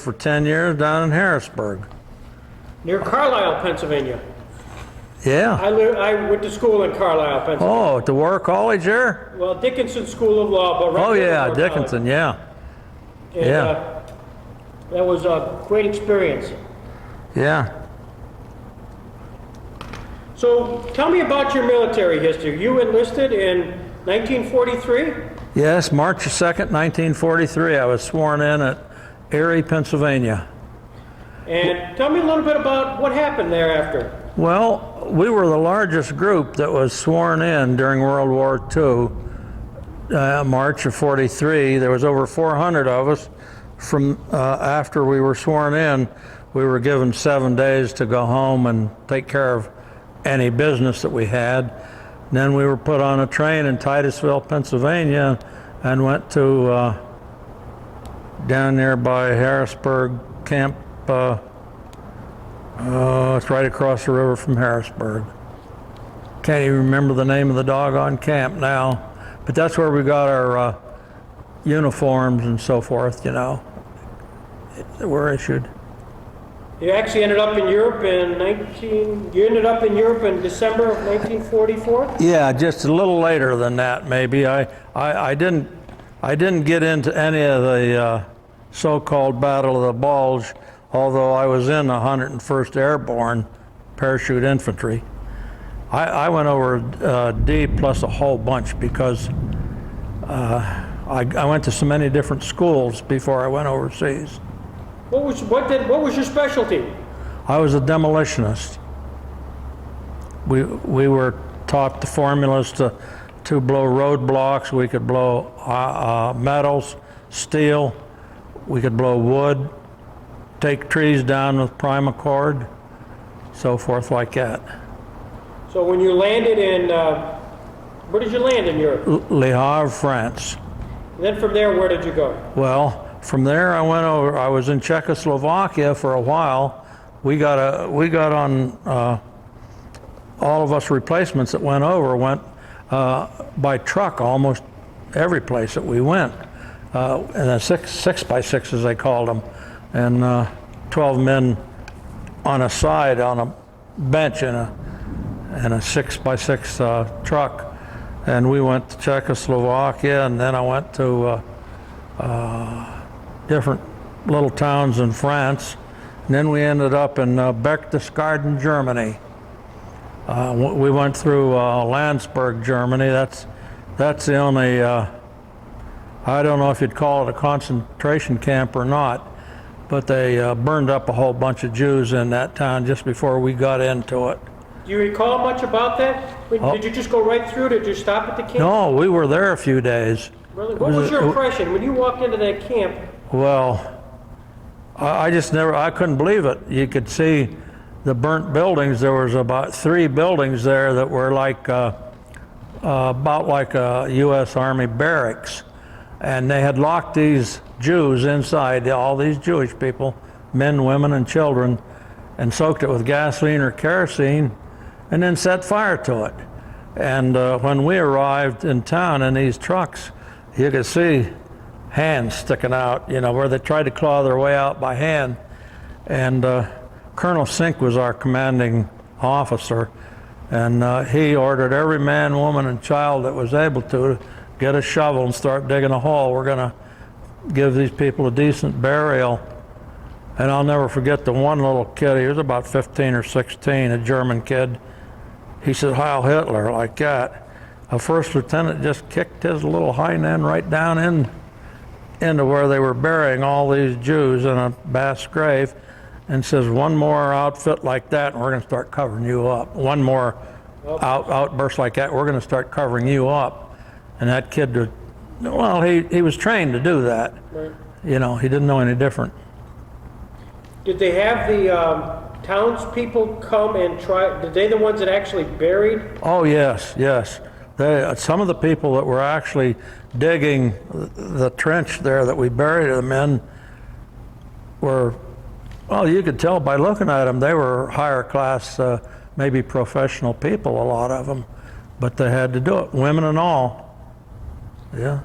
for 10 years down in Harrisburg. Near Carlisle, Pennsylvania. Yeah. I went to school in Carlisle, Pennsylvania. Oh, at the War College there? Well, Dickinson School of Law, but right Oh near yeah, War Dickinson, yeah. College. And, that was a great experience. Yeah. So tell me about your military history. You enlisted in 1943? Yes, March 2nd, 1943. I was sworn in at Erie, Pennsylvania. And tell me a little bit about what happened thereafter. Well, we were the largest group that was sworn in during World War II. March of 43, there was over 400 of us. From after we were sworn in, we were given 7 days to go home and take care of any business that we had. And then we were put on a train in Titusville, Pennsylvania, and went to down there by Harrisburg Camp. It's right across the river from Harrisburg. Can't even remember the name of the doggone camp now, but that's where we got our uniforms and so forth, you know, that were issued. You actually ended up in Europe in December of 1944? Yeah, just a little later than that, maybe. I didn't get into any of the so-called Battle of the Bulge, although I was in the 101st Airborne Parachute Infantry. I went over D plus a whole bunch because I went to so many different schools before I went overseas. What was your specialty? I was a demolitionist. We were taught the formulas to blow roadblocks. We could blow metals, steel. We could blow wood, take trees down with primacord, so forth like that. So when you landed in, where did you land in Europe? Le Havre, France. And then from there, where did you go? Well, from there I went over. I was in Czechoslovakia for a while. We got on. All of us replacements that went over went by truck almost every place that we went. And a six by six, as they called them, and 12 men on a side on a bench in a 6 by 6 truck. And we went to Czechoslovakia, and then I went to different little towns in France. And then we ended up in Berchtesgaden, Germany. We went through Landsberg, Germany. That's the only, I don't know if you'd call it a concentration camp or not, but they burned up a whole bunch of Jews in that town just before we got into it. Do you recall much about that? Did you just go right through? Did you stop at the camp? No, we were there a few days. Really? What was your impression when you walked into that camp? Well, I couldn't believe it. You could see the burnt buildings. There was about 3 buildings there that were like, about like a U.S. Army barracks. And they had locked these Jews inside, all these Jewish people, men, women, and children, and soaked it with gasoline or kerosene, and then set fire to it. And when we arrived in town in these trucks, you could see hands sticking out, you know, where they tried to claw their way out by hand. And Colonel Sink was our commanding officer, and he ordered every man, woman, and child that was able to get a shovel and start digging a hole. We're gonna give these people a decent burial. And I'll never forget the one little kid, he was about 15 or 16, a German kid. He said, "Heil Hitler," like that. A first lieutenant just kicked his little hind end right down into where they were burying all these Jews in a mass grave, and says, "One more outfit like that and we're gonna start covering you up. One more outburst like that, we're gonna start covering you up." And that kid, well, he was trained to do that. Right. You know, he didn't know any different. Did they have the townspeople come and try? Did they the ones that actually buried? Oh yes, yes. Some of the people that were actually digging the trench there that we buried them in were, well, you could tell by looking at them, they were higher class, maybe professional people, a lot of them, but they had to do it, women and all. Yeah.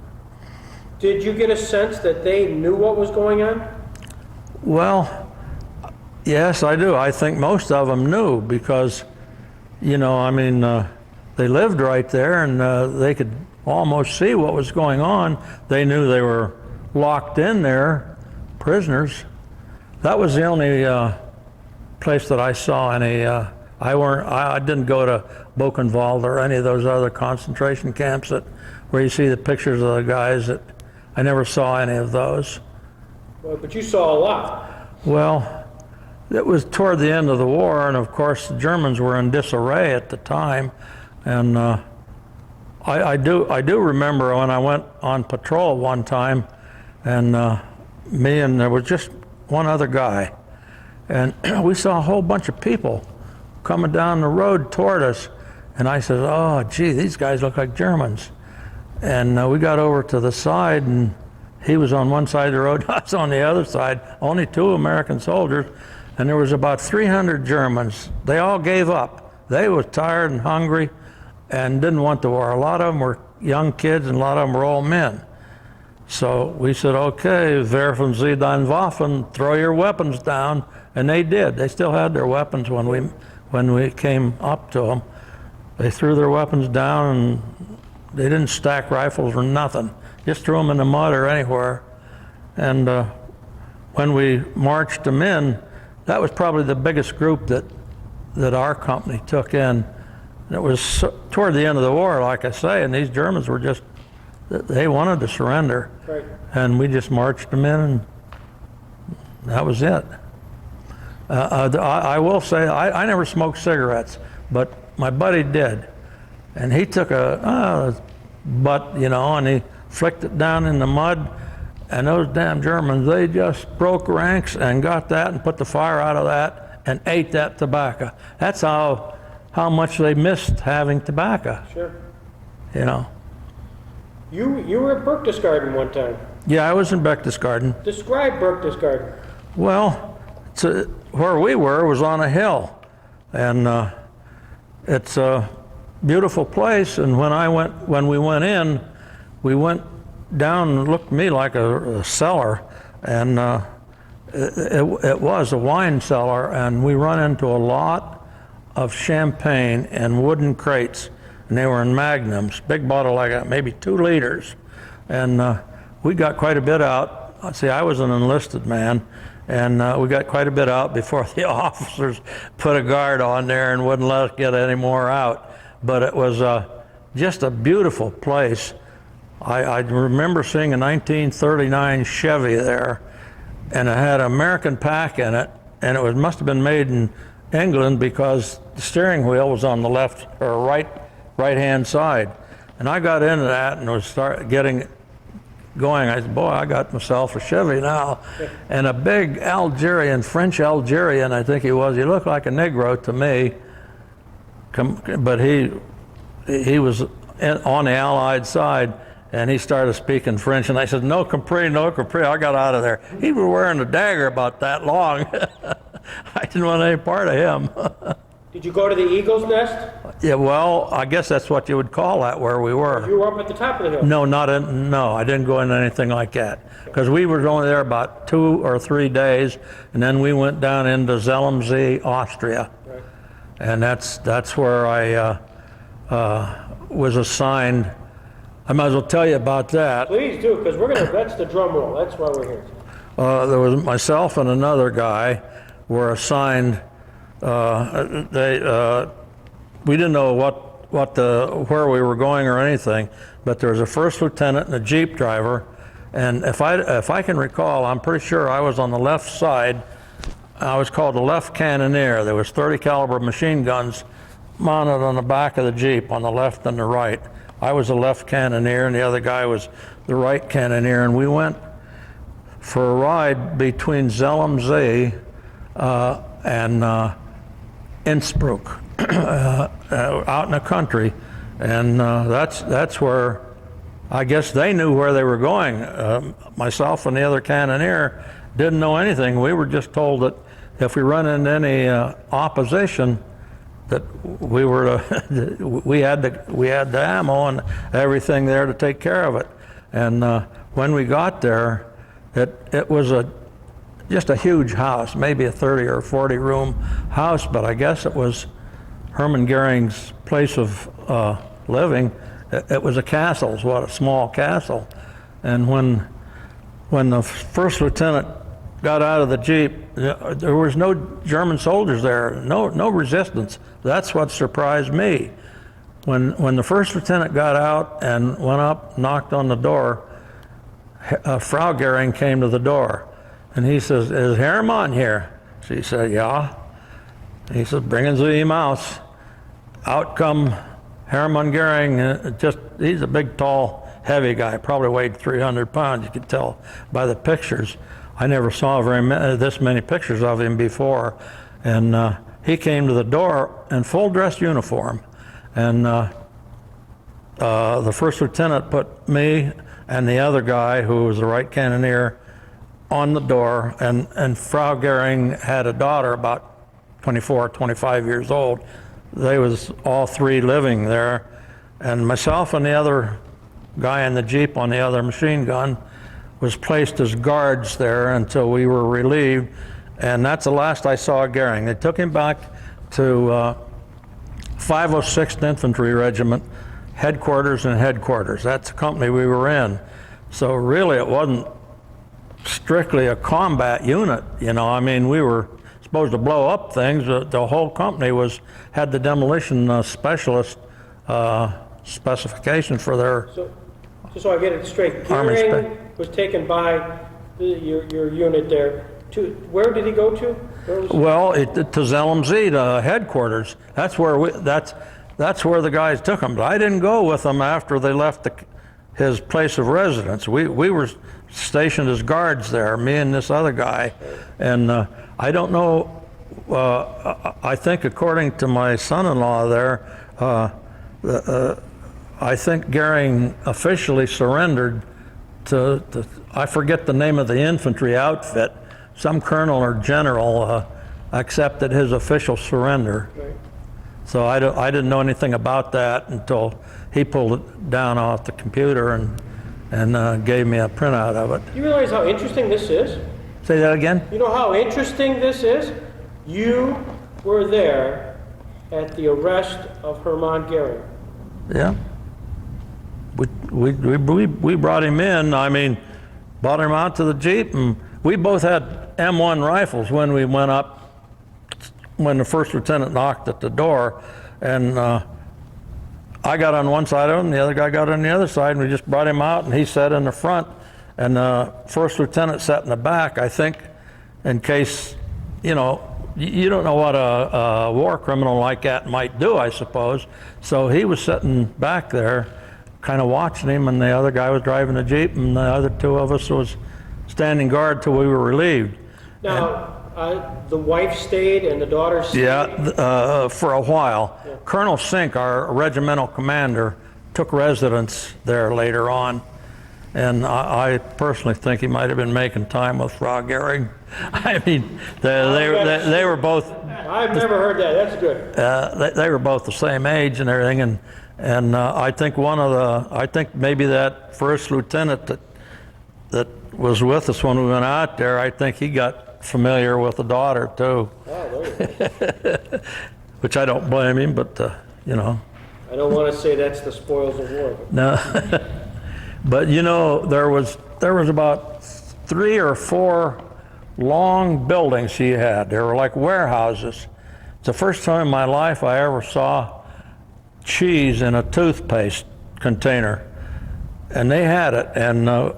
Did you get a sense that they knew what was going on? Well, yes, I do. I think most of them knew because, I mean, they lived right there and they could almost see what was going on. They knew they were locked in there, prisoners. That was the only place that I saw any. I didn't go to Buchenwald or any of those other concentration camps where you see the pictures of the guys. I never saw any of those. Well, but you saw a lot. Well, it was toward the end of the war, and of course the Germans were in disarray at the time. And I do remember when I went on patrol one time, and there was just one other guy, and we saw a whole bunch of people coming down the road toward us, and I said, "Oh, gee, these guys look like Germans." And we got over to the side, and he was on one side of the road, I was on the other side, only 2 American soldiers, and there was about 300 Germans. They all gave up. They were tired and hungry and didn't want the war. A lot of them were young kids and a lot of them were old men. So we said, okay, werfen Sie deine Waffen, throw your weapons down, and they did. They still had their weapons when we came up to them. They threw their weapons down and they didn't stack rifles or nothing. Just threw them in the mud or anywhere. And when we marched them in, that was probably the biggest group that our company took in. And it was toward the end of the war, like I say, and these Germans were they wanted to surrender. Right. And we just marched them in, and that was it. I will say, I never smoked cigarettes, but my buddy did. And he took a butt, and he flicked it down in the mud, and those damn Germans, they just broke ranks and got that and put the fire out of that and ate that tobacco. That's how much they missed having tobacco. Sure. You were at Berchtesgaden one time. Yeah, I was in Berchtesgaden. Describe Berchtesgaden. Well, where we were was on a hill, and it's a beautiful place. And when we went in, we went down and looked to me like a cellar, and it was a wine cellar, and we run into a lot of champagne in wooden crates, and they were in magnums, big bottle like that, maybe 2 liters, and we got quite a bit out. See, I was an enlisted man, and we got quite a bit out before the officers put a guard on there and wouldn't let us get any more out. But it was just a beautiful place. I remember seeing a 1939 Chevy there, and it had an American pack in it, and it must have been made in England because the steering wheel was on the left or right-hand side. And I got into that and was getting going. I said, boy, I got myself a Chevy now. And a big French Algerian, I think he looked like a Negro to me, but he was on the Allied side, and he started speaking French, and I said, no compris, no compris. I got out of there. He was wearing a dagger about that long. I didn't want any part of him. Did you go to the Eagle's Nest? Yeah, well, I guess that's what you would call that where we were. You were up at the top of the hill? No, I didn't go into anything like that. Because we were only there about 2 or 3 days, and then we went down into Zelmsee, Austria. Right. And that's where I was assigned. I might as well tell you about that. Please do, because that's the drum roll. That's why we're here. There was myself and another guy were assigned. We didn't know where we were going or anything, but there was a first lieutenant and a jeep driver, and if I can recall, I'm pretty sure I was on the left side. I was called the left cannoneer. There was 30 caliber machine guns mounted on the back of the jeep on the left and the right. I was the left cannoneer, and the other guy was the right cannoneer, and we went for a ride between Zelmsee and Innsbruck, out in the country, and that's where I guess they knew where they were going. Myself and the other cannoneer didn't know anything. We were just told that if we run into any opposition, that we had the ammo and everything there to take care of it. And when we got there, it was just a huge house, maybe a 30 or 40 room house, but I guess it was Hermann Goering's place of living. It was a castle, it was a small castle. And when the first lieutenant got out of the Jeep, there was no German soldiers there, no resistance. That's what surprised me. When the first lieutenant got out and went up, knocked on the door, Frau Goering came to the door, and he says, "Is Hermann here?" She said, "Yeah." He said, "Bringen Sie ihm aus." Out come Hermann Goering. He's a big, tall, heavy guy, probably weighed 300 pounds. You could tell by the pictures. I never saw this many pictures of him before. And he came to the door in full dress uniform. And the first lieutenant put me and the other guy, who was the right cannoneer, on the door. And Frau Goering had a daughter about 24, 25 years old. They was all three living there. And myself and the other guy in the Jeep on the other machine gun was placed as guards there until we were relieved. And that's the last I saw of Goering. They took him back to 506th Infantry Regiment, headquarters and headquarters. That's the company we were in. So really it wasn't strictly a combat unit, you know. I mean, we were supposed to blow up things. The whole company had the demolition specialist specification for their... So, just so I get it straight, Goering was taken by your unit there. Where did he go to? Well, to Zelmzee, to headquarters. That's where the guys took him. But I didn't go with them after they left his place of residence. We were stationed as guards there, me and this other guy. And I don't know, I think according to my son-in-law there, I think Goering officially surrendered to I forget the name of the infantry outfit. Some colonel or general accepted his official surrender. Right. So I didn't know anything about that until he pulled it down off the computer and gave me a printout of it. Do you realize how interesting this is? Say that again? You know how interesting this is? You were there at the arrest of Hermann Goering. Yeah. We brought him in. I mean, brought him out to the Jeep, and we both had M1 rifles when we went up, when the first lieutenant knocked at the door. And I got on one side of him, the other guy got on the other side, and we just brought him out, and he sat in the front, and the first lieutenant sat in the back, I think, in case, you know, you don't know what a war criminal like that might do, I suppose. So he was sitting back there, kind of watching him, and the other guy was driving the Jeep, and the other two of us was standing guard till we were relieved. Now, the wife stayed and the daughter stayed? Yeah, for a while. Yeah. Colonel Sink, our regimental commander, took residence there later on. And I personally think he might have been making time with Frau Goering. I mean, they were both... I've never heard that. That's good. They were both the same age and everything. And I think I think maybe that first lieutenant that was with us when we went out there, I think he got familiar with the daughter too. Oh, which I don't blame him, but you know. I don't want to say that's the spoils of war. No, but you know, there was about 3 or 4 long buildings he had. They were like warehouses. It's the first time in my life I ever saw cheese in a toothpaste container, and they had it, and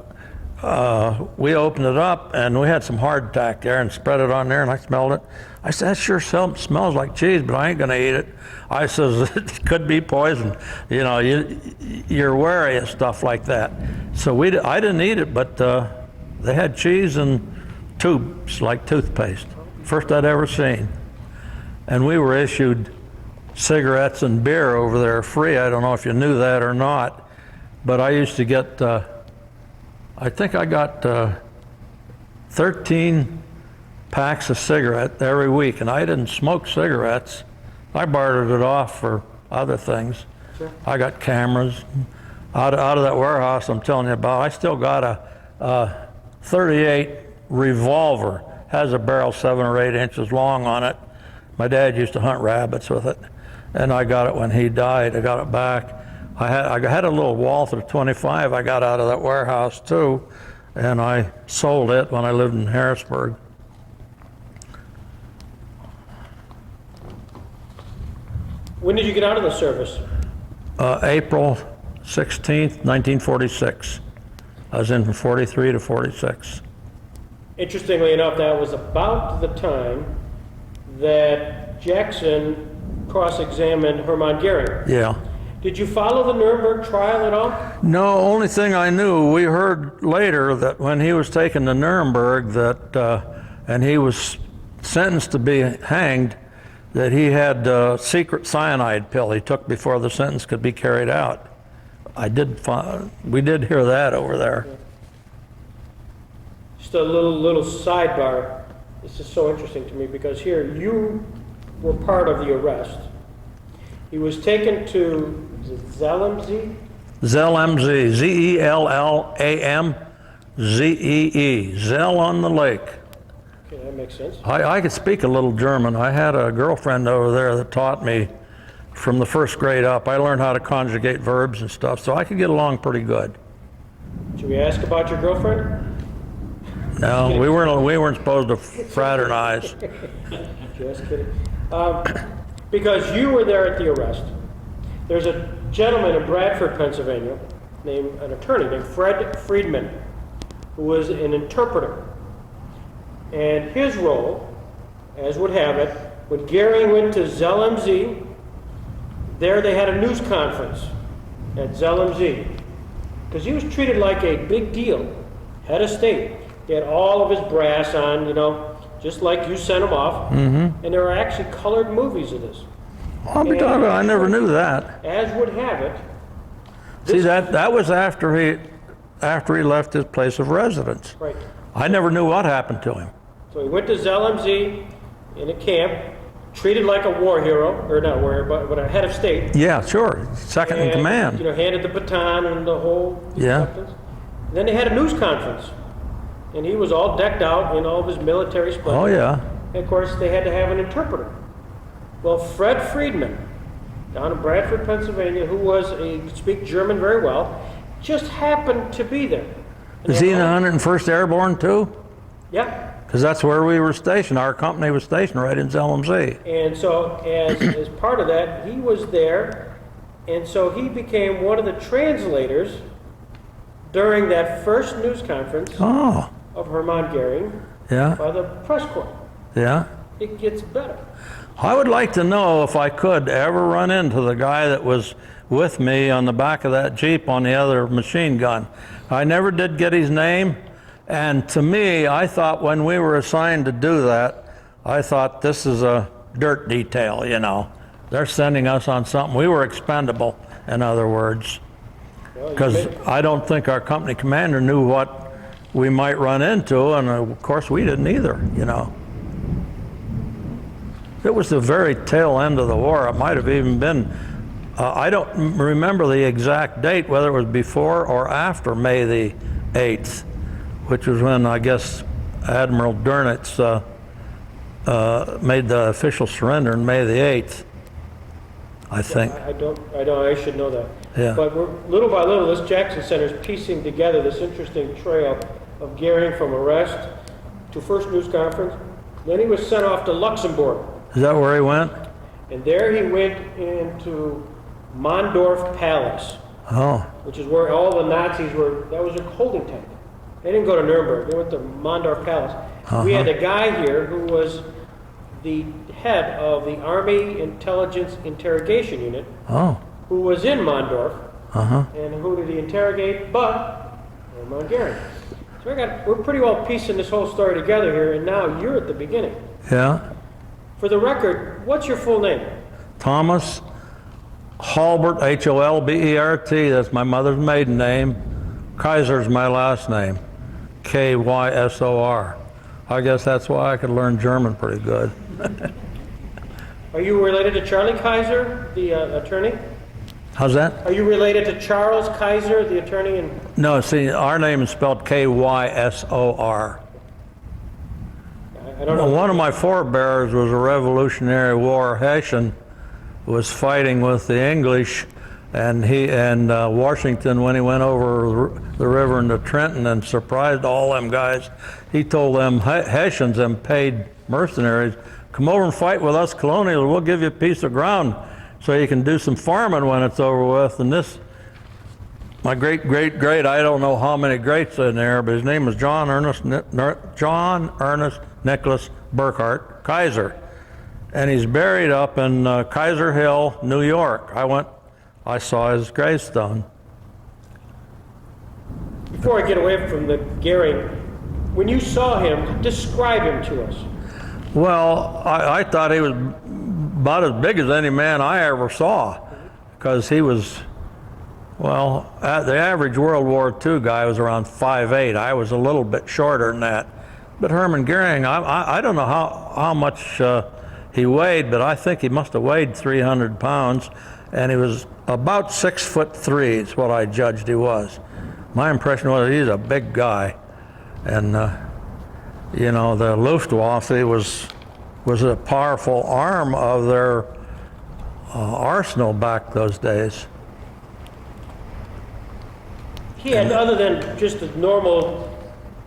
we opened it up, and we had some hardtack there and spread it on there, and I smelled it. I said, that sure smells like cheese, but I ain't gonna eat it. I says, it could be poison. You know, you're wary of stuff like that. So I didn't eat it, but they had cheese in tubes like toothpaste. First I'd ever seen. And we were issued cigarettes and beer over there free. I don't know if you knew that or not, but I used to get, I think I got 13 packs of cigarettes every week, and I didn't smoke cigarettes. I bartered it off for other things. Sure. I got cameras. Out of that warehouse I'm telling you about, I still got a 38 revolver. has a barrel 7 or 8 inches long on it. My dad used to hunt rabbits with it, and I got it when he died. I got it back. I had a little Walther 25 I got out of that warehouse too, and I sold it when I lived in Harrisburg. When did you get out of the service? April 16th, 1946. I was in from 43 to 46. Interestingly enough, that was about the time that Jackson cross-examined Hermann Goering. Yeah. Did you follow the Nuremberg trial at all? No, only thing I knew, we heard later that when he was taken to Nuremberg and he was sentenced to be hanged, that he had a secret cyanide pill he took before the sentence could be carried out. We did hear that over there. Just a little sidebar. This is so interesting to me because here you were part of the arrest. He was taken to Zellamzee. Zellamzee, Zellamzee, Zell on the lake. Okay, that makes sense. I could speak a little German. I had a girlfriend over there that taught me from the first grade up. I learned how to conjugate verbs and stuff, so I could get along pretty good. Should we ask about your girlfriend? No, we weren't supposed to fraternize. Just kidding. Because you were there at the arrest. There's a gentleman in Bradford, Pennsylvania, an attorney named Fred Friedman, who was an interpreter. And his role, as would have it, when Goering went to Zellamzee, there they had a news conference at Zellamzee. Because he was treated like a big deal, head of state. He had all of his brass on, just like you sent him off. Mm-hmm. And there were actually colored movies of this. I'll be talking about, I never knew that. As would have it. See, that was after he left his place of residence. Right. I never knew what happened to him. So he went to Zellamzee in a camp, treated like a war hero, or not war hero, but a head of state. Yeah, sure. Second in command. Handed the baton and the whole acceptance. And then they had a news conference. And he was all decked out in all of his military splendor. Oh, yeah. And of course, they had to have an interpreter. Well, Fred Friedman, down in Bradford, Pennsylvania, who could speak German very well, just happened to be there. And Is he in the 101st Airborne too? Yeah. Because that's where we were stationed. Our company was stationed right in Zellamzee. And so as part of that, he was there. And so he became one of the translators during that first news conference of Hermann Goering by the press corps. Yeah. It gets better. I would like to know if I could ever run into the guy that was with me on the back of that Jeep on the other machine gun. I never did get his name, and to me, I thought when we were assigned to do that, I thought this is a dirt detail, They're sending us on something. We were expendable, in other words, because I don't think our company commander knew what we might run into, and of course we didn't either, It was the very tail end of the war. It might have even been, I don't remember the exact date, whether it was before or after May the 8th, which was when, I guess, Admiral Dönitz made the official surrender on May the 8th, I think. I should know that. Yeah. But little by little, this Jackson Center is piecing together this interesting trail of Goering from arrest to first news conference. Then he was sent off to Luxembourg. Is that where he went? And there he went into Mondorf Palace, which is where all the Nazis were. That was a holding tank. They didn't go to Nuremberg. They went to Mondorf Palace. We had a guy here who was the head of the Army Intelligence Interrogation Unit, who was in Mondorf. And who did he interrogate? But Hermann Goering. So we're pretty well piecing this whole story together here, and now you're at the beginning. Yeah. For the record, what's your full name? Thomas Holbert, Holbert. That's my mother's maiden name. Kysor's my last name, Kysor. I guess that's why I could learn German pretty good. Are you related to Charlie Kysor, the attorney? How's that? Are you related to Charles Kysor, the attorney? No, see, our name is spelled Kysor. I don't Well, know. one of my forebears was a Revolutionary War Hessian, was fighting with the English, and Washington, when he went over the river into Trenton and surprised all them guys, he told them Hessians, them paid mercenaries, come over and fight with us colonials. We'll give you a piece of ground so you can do some farming when it's over with. And this, my great, I don't know how many greats in there, but his name was John Ernest Nicholas Burkhart, Kysor. And he's buried up in Kaiser Hill, New York. I saw his gravestone. Before I get away from the Goering, when you saw him, describe him to us. Well, I thought he was about as big as any man I ever saw, because he was, well, the average World War II guy was around 5'8". I was a little bit shorter than that. But Hermann Goering, I don't know how much he weighed, but I think he must have weighed 300 pounds, and he was about 6'3" is what I judged he was. My impression was he's a big guy, and you know, the Luftwaffe was a powerful arm of their arsenal back those days. He had, other than just a normal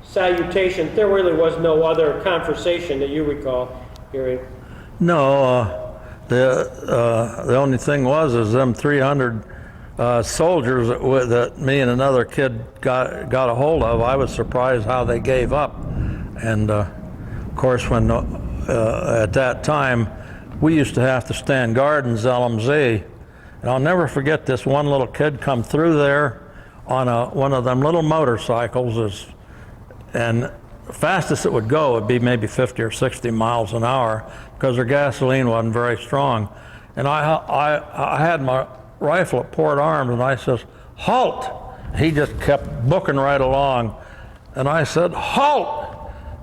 salutation, there really was no other conversation that you recall hearing. No, the only thing is them 300 soldiers that me and another kid got a hold of. I was surprised how they gave up, and of course, when at that time we used to have to stand guard in Zelmzee, and I'll never forget this one little kid come through there on one of them little motorcycles, and the fastest it would go would be maybe 50 or 60 miles an hour because their gasoline wasn't very strong. And I had my rifle at port arms, and I says, "Halt!" He just kept booking right along, and I said, "Halt!"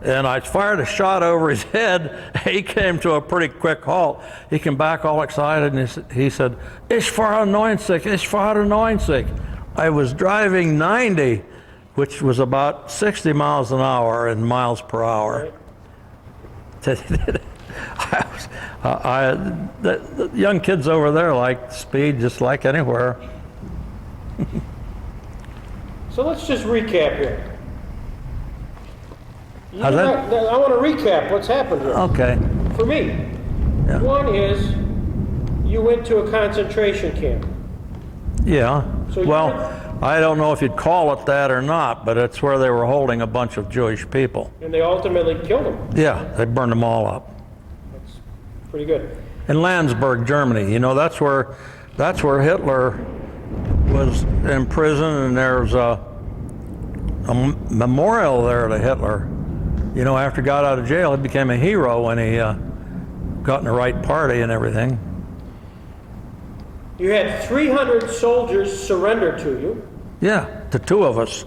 And I fired a shot over his head. He came to a pretty quick halt. He came back all excited, and he said, "Ich fahre 90, ich fahre 90." I was driving 90, which was about 60 miles an hour in miles per hour. The young kids over there like speed just like anywhere. So let's just recap here. How's that? I want to recap what's happened here. Okay. For me, Yeah. one is you went to a concentration camp. Yeah. So Well, I don't know if you'd call it that or not, but it's where they were holding a bunch of Jewish people. And they ultimately killed him. Yeah, they burned them all up. That's pretty good. In Landsberg, Germany. You know, that's where Hitler was in prison, and there's a memorial there to Hitler. You know, after he got out of jail, he became a hero when he got in the right party and everything. You had 300 soldiers surrender to you. Yeah, the two of us.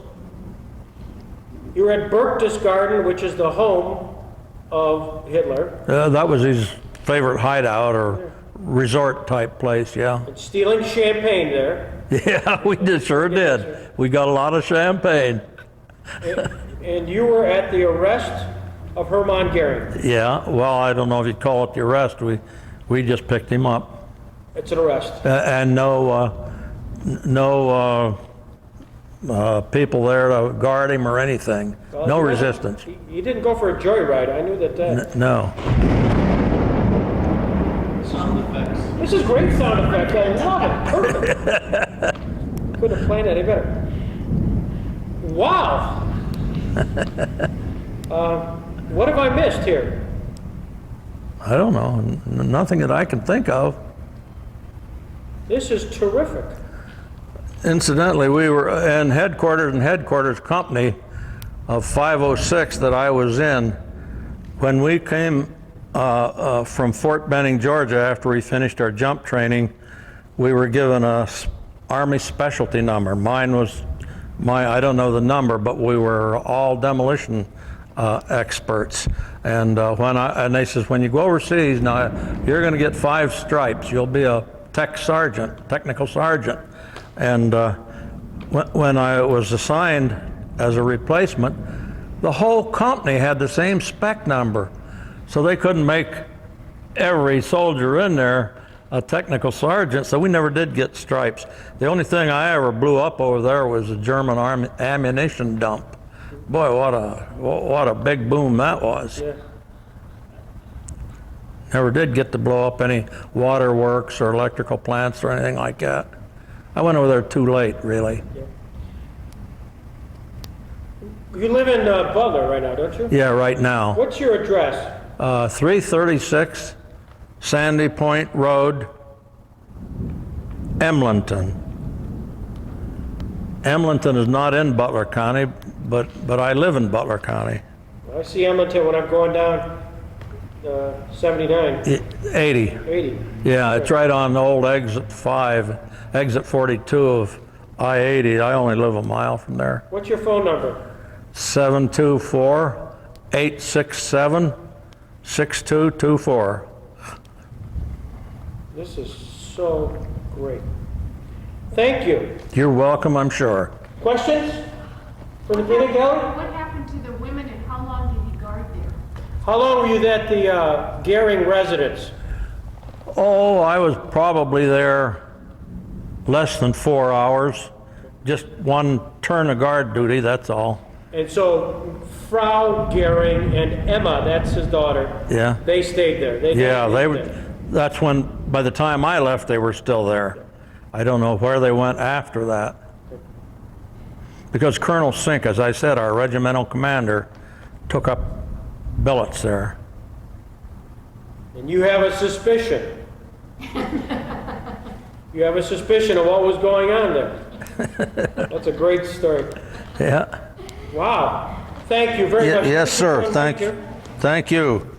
You were at Berchtesgaden, which is the home of Hitler, That was his favorite hideout or resort type place, yeah. and stealing champagne there. Yeah, we sure did. We got a lot of champagne. And you were at the arrest of Hermann Goering. Yeah, well, I don't know if you'd call it the arrest. We just picked him up. It's an arrest. And no people there to guard him or anything. Well, No you resistance. You didn't go for a joyride. I knew that. No. Sound effects. This is great sound effect. I love it. Perfect. Couldn't have planned any better. Wow. What have I missed here? I don't know. Nothing that I can think of. This is terrific. Incidentally, we were in headquarters company of 506 that I was in. When we came from Fort Benning, Georgia, after we finished our jump training, we were given a Army specialty number. Mine was I don't know the number, but we were all demolition experts. And and they says, when you go overseas, now you're going to get 5 stripes. You'll be a technical sergeant. And when I was assigned as a replacement, the whole company had the same spec number. So they couldn't make every soldier in there a technical sergeant, so we never did get stripes. The only thing I ever blew up over there was a German ammunition dump. Boy, what a big boom that was. Yeah. Never did get to blow up any waterworks or electrical plants or anything like that. I went over there too late, really. Yeah. You live in Butler right now, don't you? Yeah, right now. What's your address? 336 Sandy Point Road, Emlenton. Emlenton is not in Butler County, but I live in Butler County. I see Emlenton when I'm going down 79. 80. 80. Yeah, it's right on the old exit 5, exit 42 of I-80. I only live a mile from there. What's your phone number? 724-867-6224. This is so great. Thank you. You're welcome, I'm sure. Questions for Lieutenant Geller? What happened to the women and how long did he guard there? How long were you at the Goering residence? Oh, I was probably there less than 4 hours. Just one turn of guard duty, that's all. And so Frau Goering and Emma, that's his daughter, Yeah. they stayed there. Yeah, didn't they leave were, there. that's when, by the time I left, they were still there. I don't know where they went after that. Because Colonel Sink, as I said, our regimental commander, took up billets there. And you have a suspicion. You have a suspicion of what was going on there. That's a great story. Yeah. Wow. Thank you very much. Yes, sir. Thank you. Thank you.